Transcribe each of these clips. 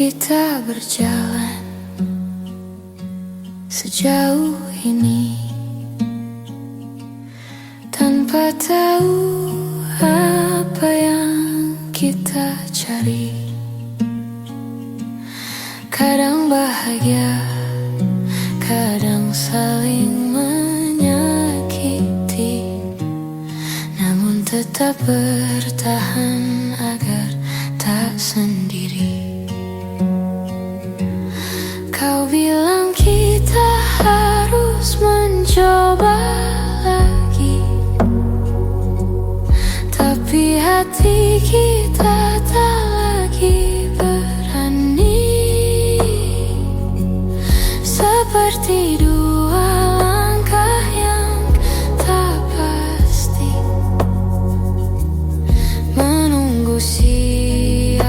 Kita berjalan sejauh ini tanpa tahu apa yang kita cari. Kadang bahagia, kadang saling menyakiti, namun tetap bertahan agar tak sendiri. Kau bilang kita harus mencoba lagi, tapi hati kita tak lagi berani. Seperti dua langkah yang tak pasti, menunggu siapa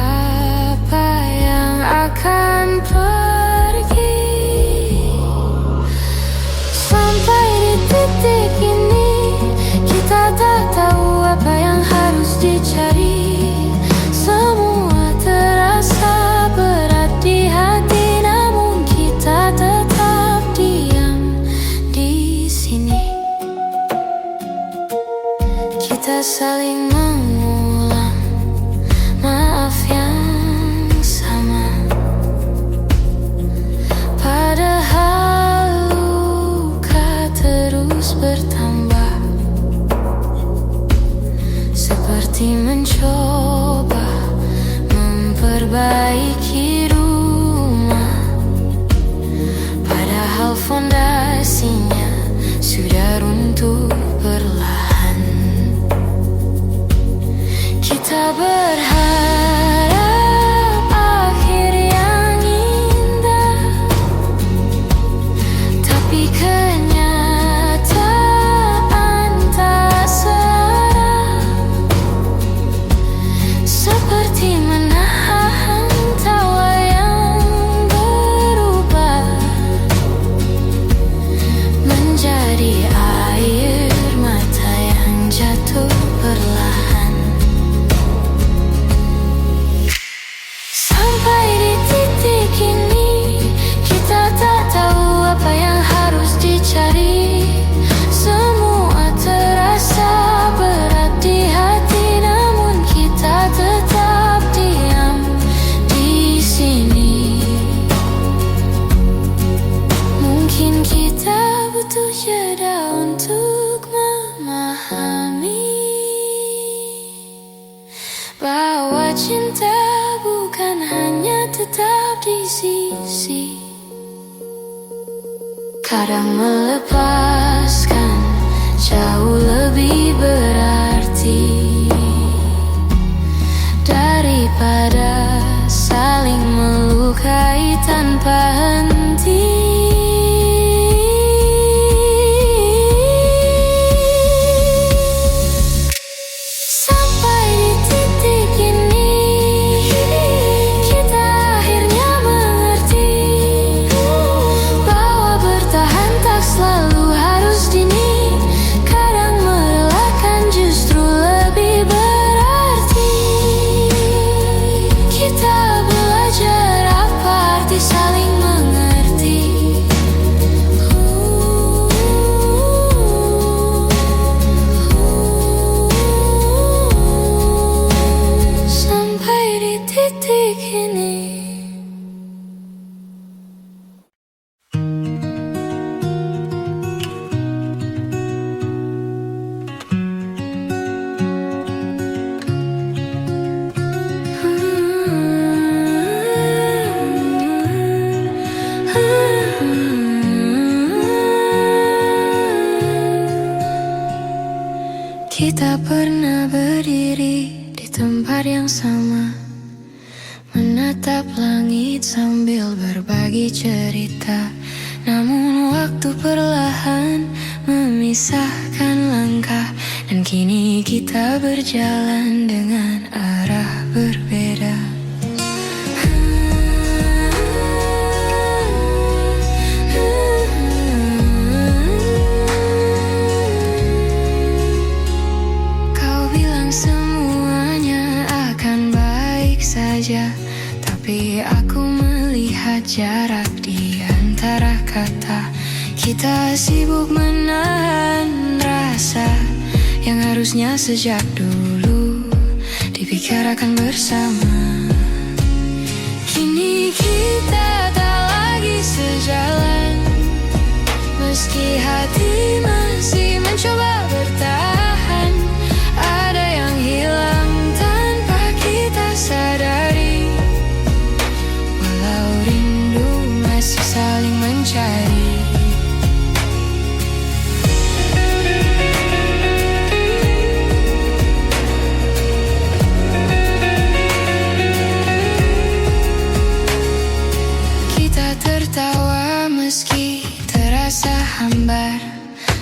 yang akan pergi. Sampai di titik ini kita tak tahu apa yang harus dicari. Semua terasa berat di hati, namun kita tetap diam di sini. Kita saling mengulang maaf yang sama, padahal luka terus bertambah. Seperti mencoba memperbaiki rumah, padahal fondasinya sudah runtuh perlahan. Kita berharap akhir yang indah, tapi kenyataan tak serah. Seperti menahan tawa yang berubah menjadi air mata yang jatuh perlahan. Sampai di titik ini kita tak tahu apa yang harus dicari. Semua terasa berat di hati, namun kita tetap diam di sini. Mungkin kita butuh jeda untuk memahami bahwa cinta bukan hanya tetap di sisi. Kadang melepaskan jauh lebih berarti daripada saling melukai tanpa henti. Sampai di titik ini kita akhirnya mengerti bahwa bertahan tak selalu harus dini. Kadang merelakan justru lebih berarti. Kita belajar apa arti saling mengerti. Sampai di titik ini. Kita pernah berdiri di tempat yang sama, menatap langit sambil berbagi cerita. Namun waktu perlahan memisahkan langkah, dan kini kita berjalan dengan arah berbeda. Kau bilang semuanya akan baik saja, tapi Tapi aku melihat jarak di antara kata. Kita sibuk menahan rasa yang harusnya sejak dulu dibicarakan bersama. Kini kita tak lagi sejalan, meski hati masih mencoba bertahan. Ada yang hilang tanpa kita sadari, walau rindu masih saling mencari. Kita tertawa meski terasa hambar,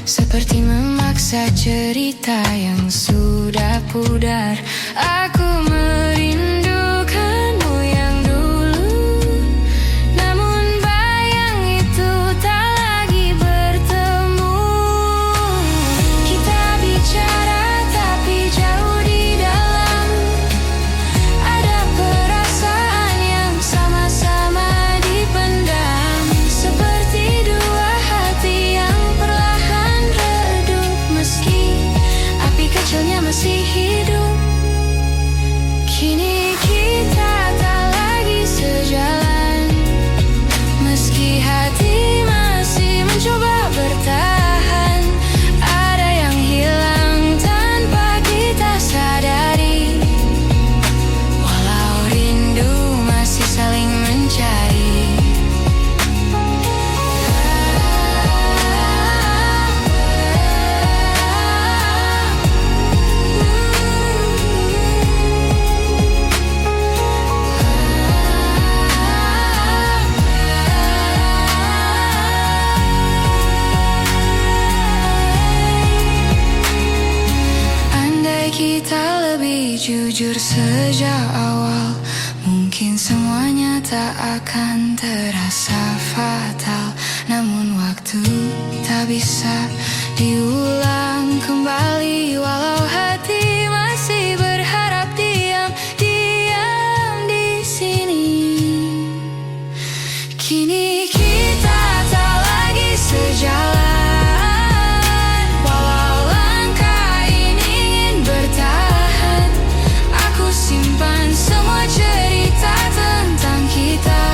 seperti memaksa cerita yang sudah pudar. Aku merindukanmu yang dulu, namun bayang itu tak lagi bertemu. Kita bicara tapi jauh di dalam, ada perasaan yang sama-sama dipendam, seperti dua hati yang perlahan redup, meski api kecilnya masih hidup. Kini kita tak lagi sejalan, meski hati masih mencoba bertahan. Ada yang hilang tanpa kita sadari, walau rindu masih saling mencari. Andai kita lebih jujur sejak awal, mungkin semuanya tak akan terasa fatal. Namun waktu tak bisa diulang kembali, walau hati masih berharap diam di sini. Kini kita tak lagi sejalan, walau langkah ini ingin bertahan. Aku simpan semua cerita tentang kita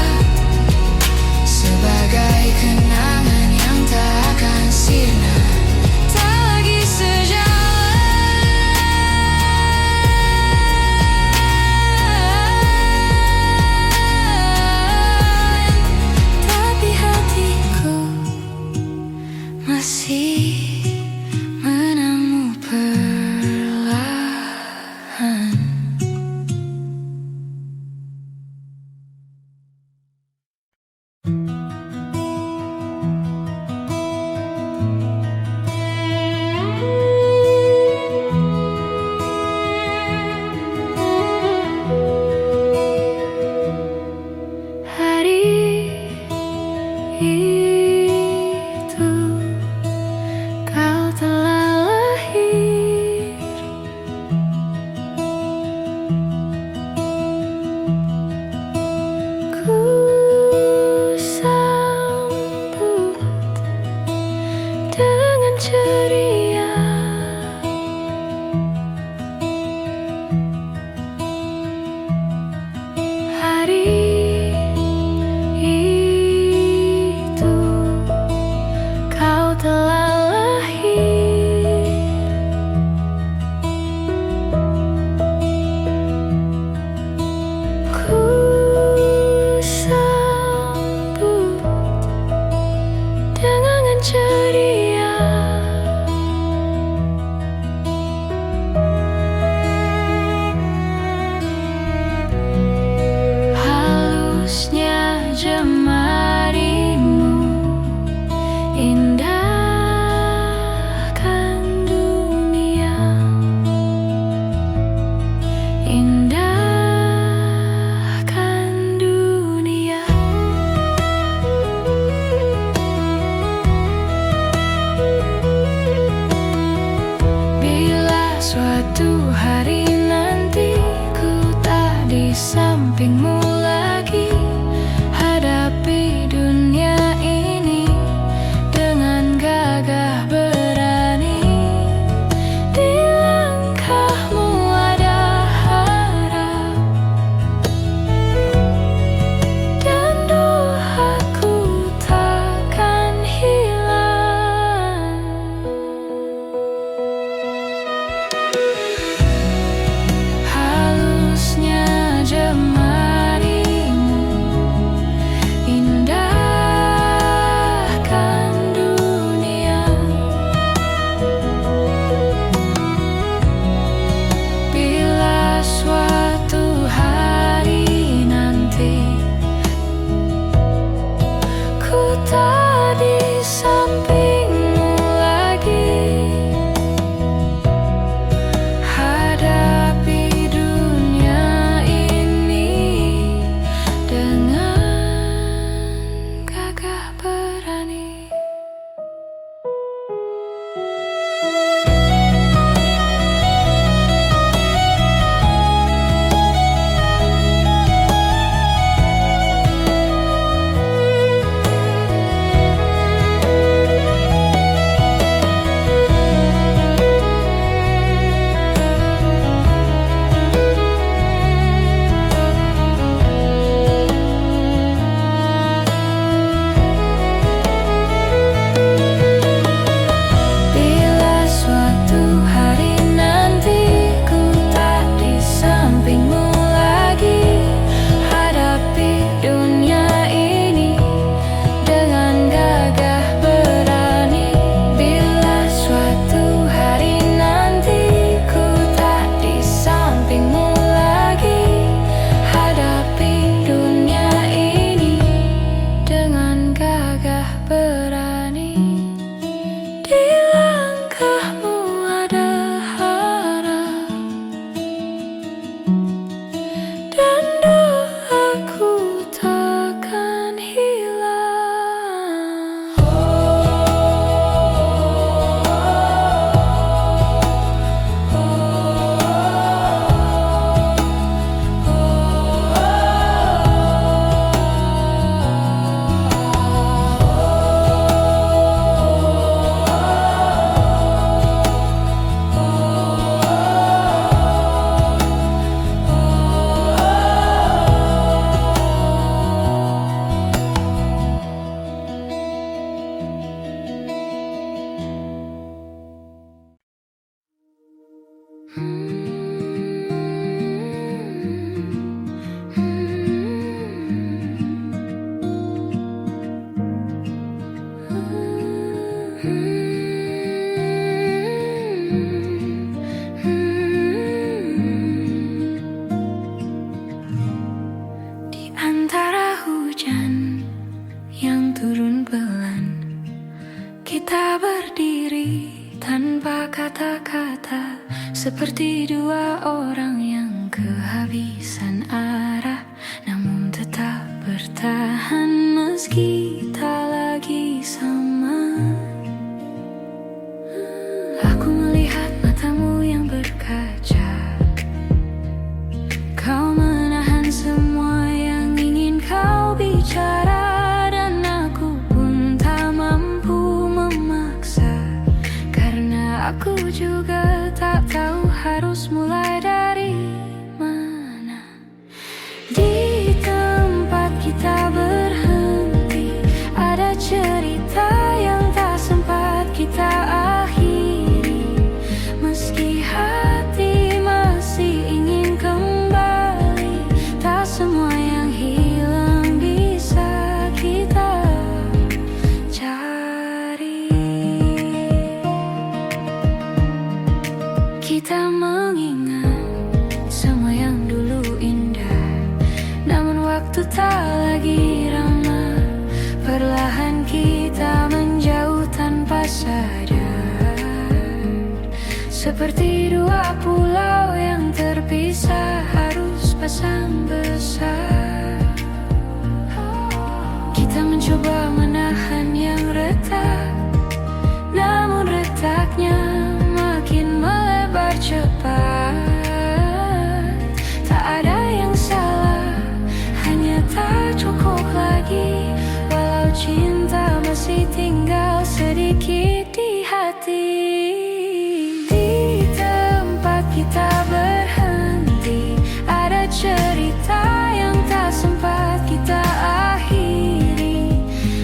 sebagai kenangan yang tak akan sirna. Tak lagi sejalan, tak Antara hujan yang turun pelan, kita berdiri tanpa kata-kata, seperti dua orang yang kehabisan arah, namun tetap bertahan meski tak lagi sama. Aku melihat matamu yang berkaca, kau menahan semua yang ingin kau bicara, dan aku pun tak mampu memaksa, karena aku juga tak tahu harus mulai dari mana. Di tempat kita berhenti, ada cerita yang tak sempat kita akhiri, meski hati masih ingin kembali. Tak semua yang hilang bisa kita cari. Kita mengingat semua yang dulu indah, namun waktu tak lagi ramah. Perlahan kita menjauh tanpa sadar, seperti dua pulau yang terpisah harus pasang besar. Kita mencoba menahan yang retak, namun retaknya makin melebar cepat. Tak ada yang salah, hanya tak cukup lagi, walau cinta masih tinggal sedikit di hati. Di tempat kita berhenti, ada cerita yang tak sempat kita akhiri,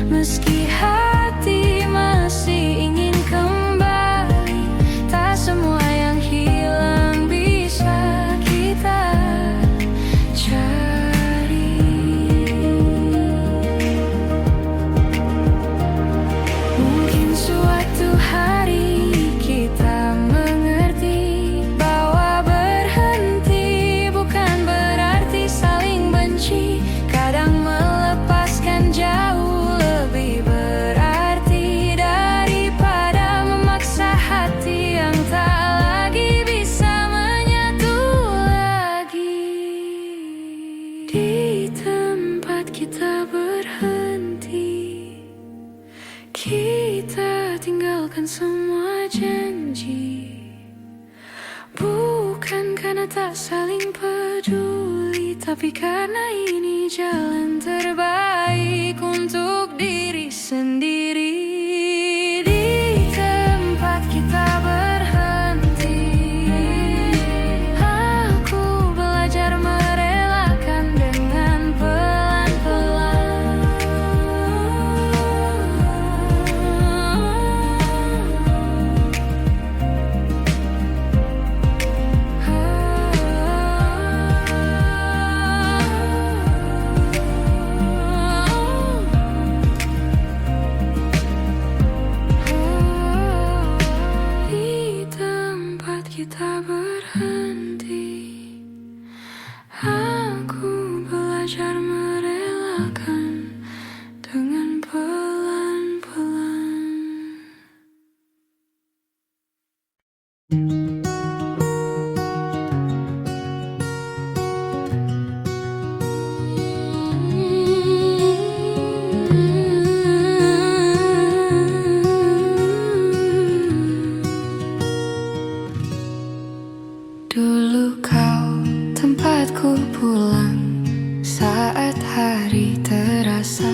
meski hati masih ingin kembali. Tak semua yang hilang bisa kita cari. Mungkin suatu hari kita mengerti bahwa berhenti bukan berarti saling benci. Kadang melepaskan jauh lebih berarti daripada memaksa hati yang tak lagi bisa menyatu lagi. Di tempat kita berhenti, kita tinggalkan semua janji, bukan karena tak saling peduli, tapi karena ini jalan terbaik untuk diri sendiri. Di tempat kita berhenti, aku belajar merelakan dengan pelan-pelan. Di tempat kita berhenti, aku belajar merelakan dengan pelan-pelan. Dulu kau tempatku pulang saat hari terasa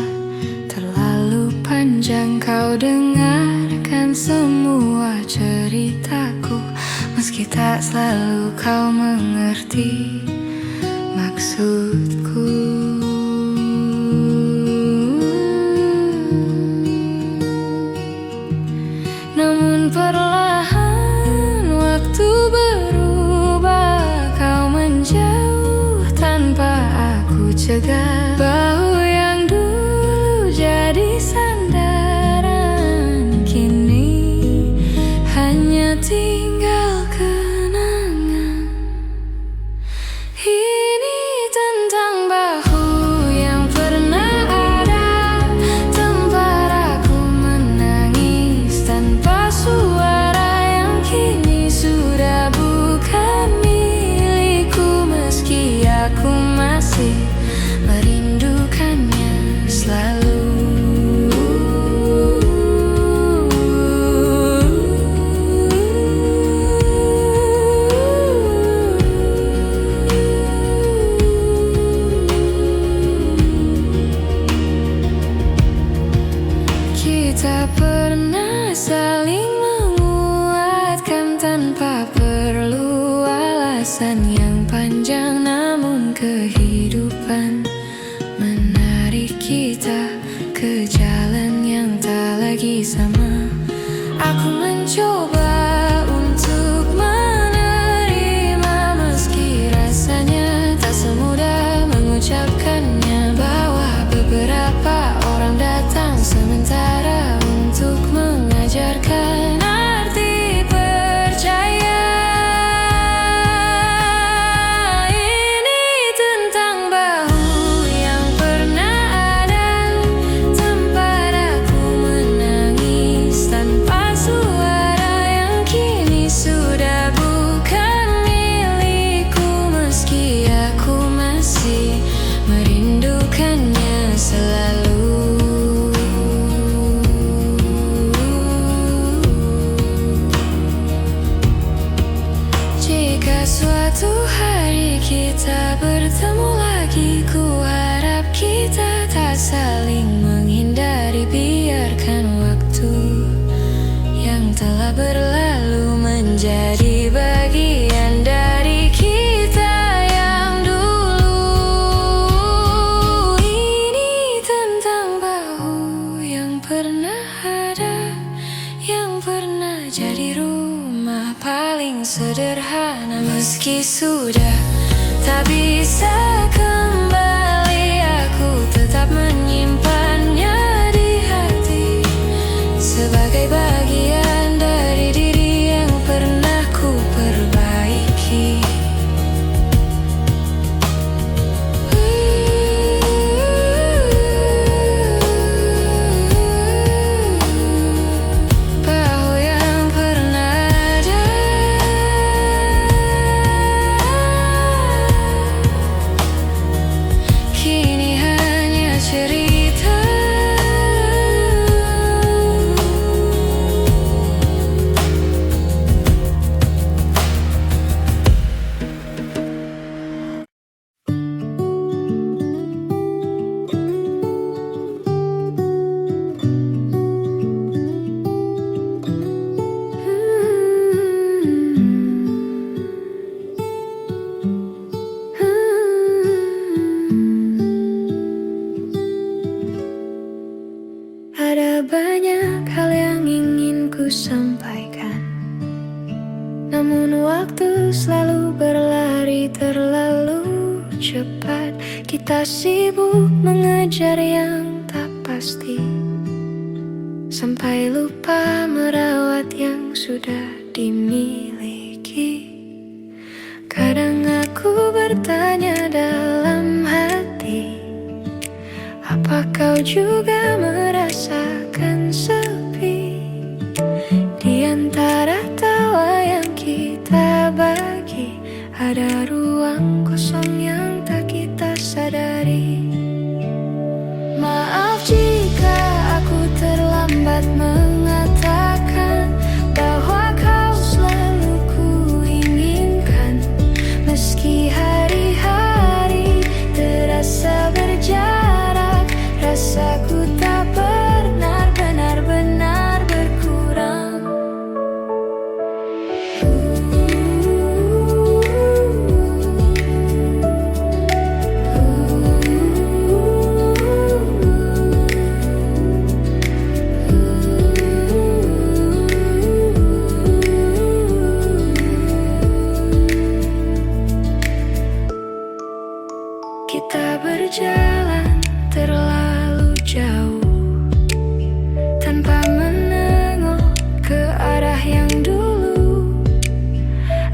terlalu panjang. Kau dengarkan semua ceritaku, meski tak selalu kau mengerti maksudku. Namun perlahan waktu berubah, kau menjauh tanpa aku cegah. Bahu yang dulu jadi sandaran, kini hanya tinggal kenangan. Ini tentang bahu yang Kita pernah saling menguatkan tanpa perlu alasan yang panjang, namun kehidupan menarik kita ke jalan yang tak lagi sama. Aku mencoba untuk menerima meski rasanya tak semudah mengucapkannya, bahwa beberapa orang datang sementara untuk mengajarkan arti percaya. Ini tentang bahu yang pernah ada, tempat aku menangis tanpa suara, yang kini sudah bukan milikku, meski aku masih merindukannya selalu. Jika suatu hari kita bertemu lagi, ku harap kita tak saling menghindari. Biarkan waktu yang telah berlalu menjadi bagian dari kita yang dulu. Ini tentang bahu yang pernah ada, yang pernah jadi rumah paling sederhana, meski sudah tak bisa kembali. Aku tetap menyimpannya di hati sebagai bagian dari diri yang pernah ku perbaiki. Bahu yang pernah ada, kini hanya cerita. Ada banyak hal yang ingin ku sampaikan, namun waktu selalu berlari terlalu cepat. Kita sibuk mengejar yang tak pasti, sampai lupa merawat yang sudah dimiliki. Kadang aku bertanya dalam hati, apa kau juga merasakan sepi? Di antara tawa yang kita bagi, ada ruang kosong yang tak kita sadari. Maaf jika aku terlambat mengatakan bahwa kau selalu ku inginkan, meski hari-hari terasa berjarak. Rasaku tak pernah benar-benar berkurang. Kita berjalan terlalu jauh tanpa menengok ke arah yang dulu.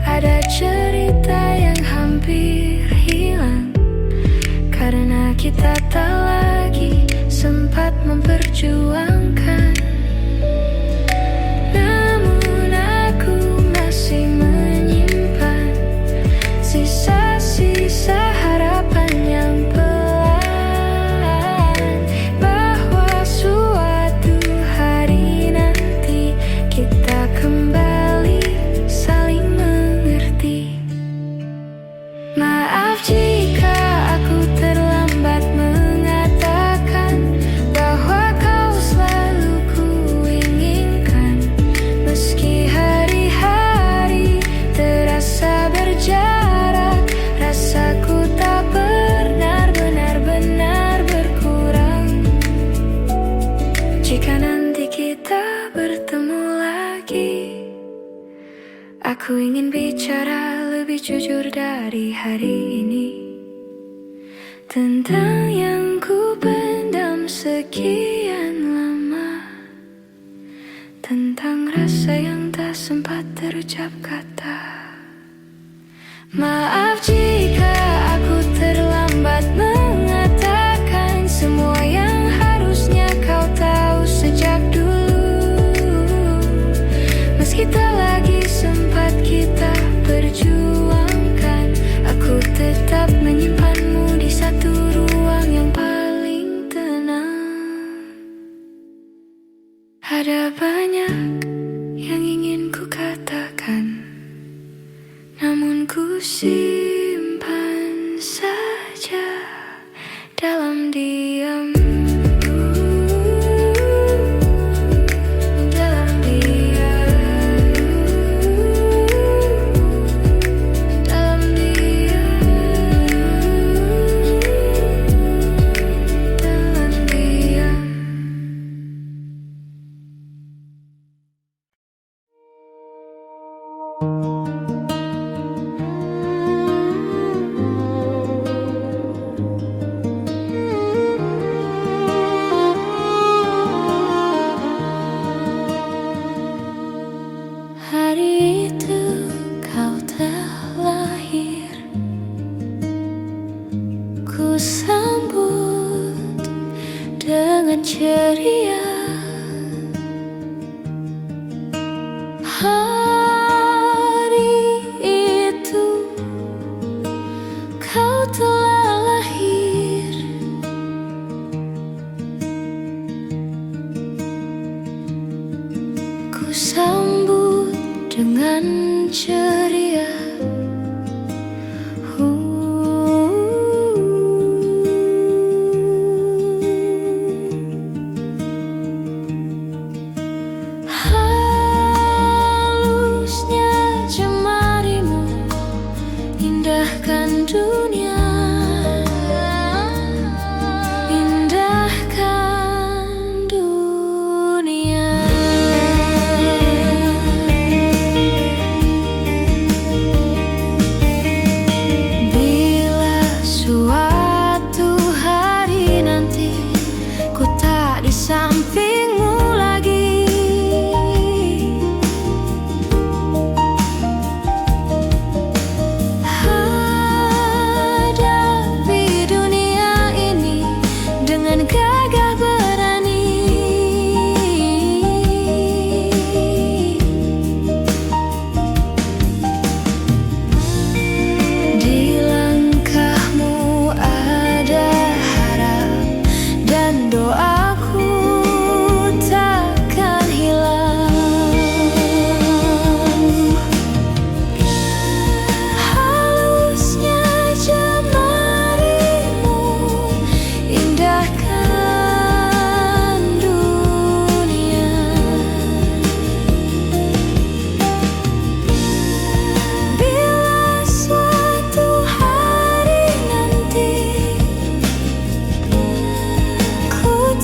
Ada cerita yang hampir hilang karena kita tak lagi sempat memperjuangkan. Namun aku masih menyimpan sisa-sisa harapan yang pelan, bahwa suatu hari nanti kita kembali saling mengerti. Maaf jika aku terlambat mengatakan bahwa kau selalu jujur dari hari ini, tentang yang ku pendam sekian lama, tentang rasa yang tak sempat terucap kata. Maaf jika aku terlambat mengatakan semua yang harusnya kau tahu sejak dulu. Meski tak lagi sempat kita perjuangkan, aku tetap menyimpanmu di satu ruang yang paling tenang. Ada banyak yang ingin ku katakan, namun ku simpan saja dalam diam. Dalam diam. Dalam diam. Dalam diam. Hari itu kau telah lahir, ku sambut dengan ceria. Hari itu kau telah lahir, ku sambut dengan ceria. Halusnya jemarimu indahkan dunia, indahkan dunia. Bila suatu hari nanti ku tak di sampingmu lagi, hadapi dunia ini dengan gagah berani. Di langkahmu ada harap dan doaku takkan hilang. Halusnya jemarimu indahkan dunia. Bila suatu hari nanti ku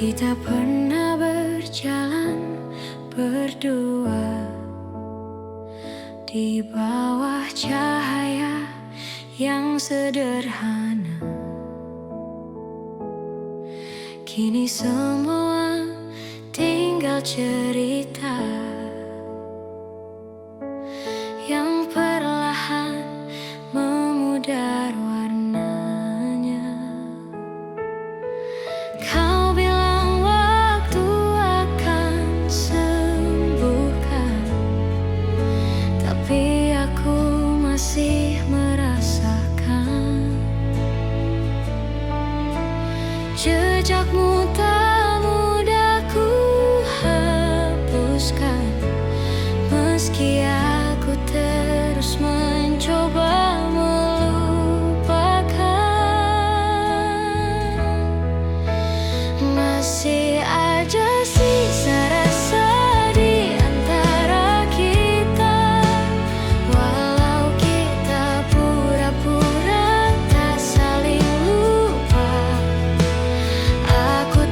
Kita pernah berjalan berdua di bawah cahaya yang sederhana. Kini semua tinggal cerita yang perlahan memudar warnanya. Kau bilang waktu akan sembuhkan, tapi aku masih merasakan jejakmu tak mudah ku hapuskan. Meski aku terus mencoba melupakan, masih aja sisa rasa di antara kita. Walau kita pura-pura tak saling lupa, aku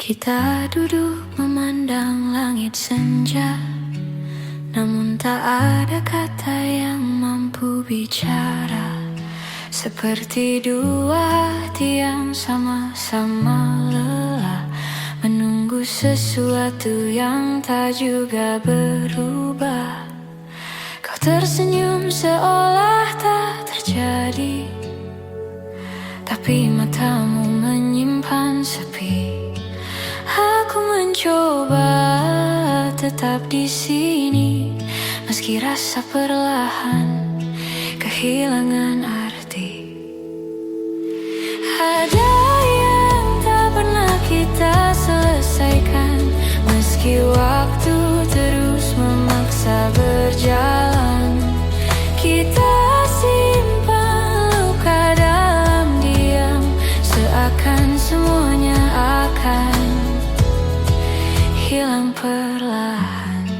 Kita duduk memandang langit senja, namun tak ada kata yang mampu bicara. Seperti dua hati yang sama-sama lelah, menunggu sesuatu yang tak juga berubah. Kau tersenyum seolah tak terjadi, tapi matamu menyimpan sepi. Aku mencoba tetap di sini, meski rasa perlahan kehilangan arti. Ada yang tak pernah kita selesaikan, meski perlahan.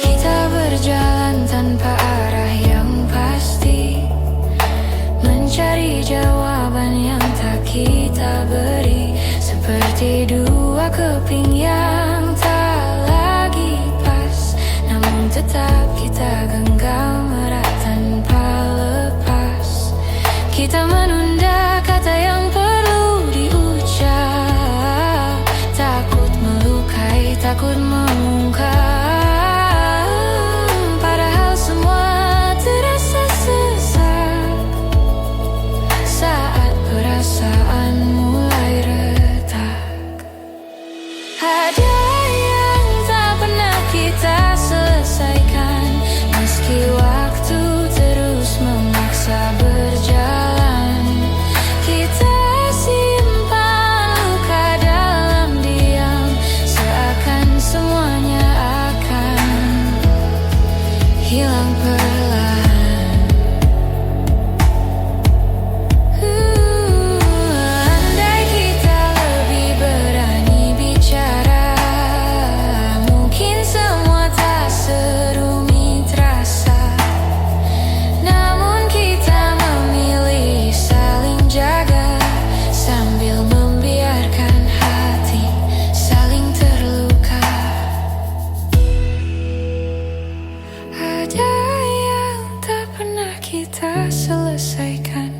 Kita berjalan tanpa arah yang pasti, mencari jawaban yang tak kita beri. Seperti dua keping yang tak lagi pas, namun tetap kita genggam erat tanpa lepas. Kita menunda kata yang perlu diucap, takut melukai, takut mengungkap. Padahal semua terasa sesak saat perasaan mulai retak. Ada yang tak pernah kita selesaikan, meski waktu terus memaksa berjalan. Kita simpan luka dalam diam, seakan semuanya akan hilang perlahan. Andai kita lebih berani bicara, mungkin semua tak serumit rasa. Namun kita memilih saling jaga, sambil membiarkan hati saling terluka. Ada yang tak pernah kita selesaikan,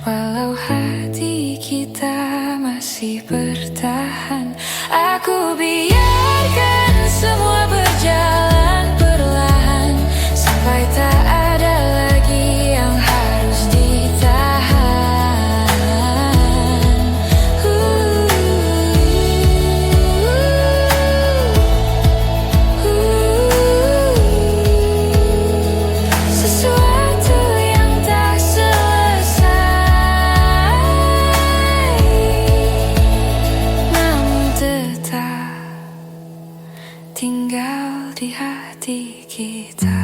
walau hati kita masih bertahan. Aku biarkan semua berjalan perlahan, sampai tak ada lagi yang harus ditahan. Sesuatu yang tak selesai, namun tetap tinggal di hati kita.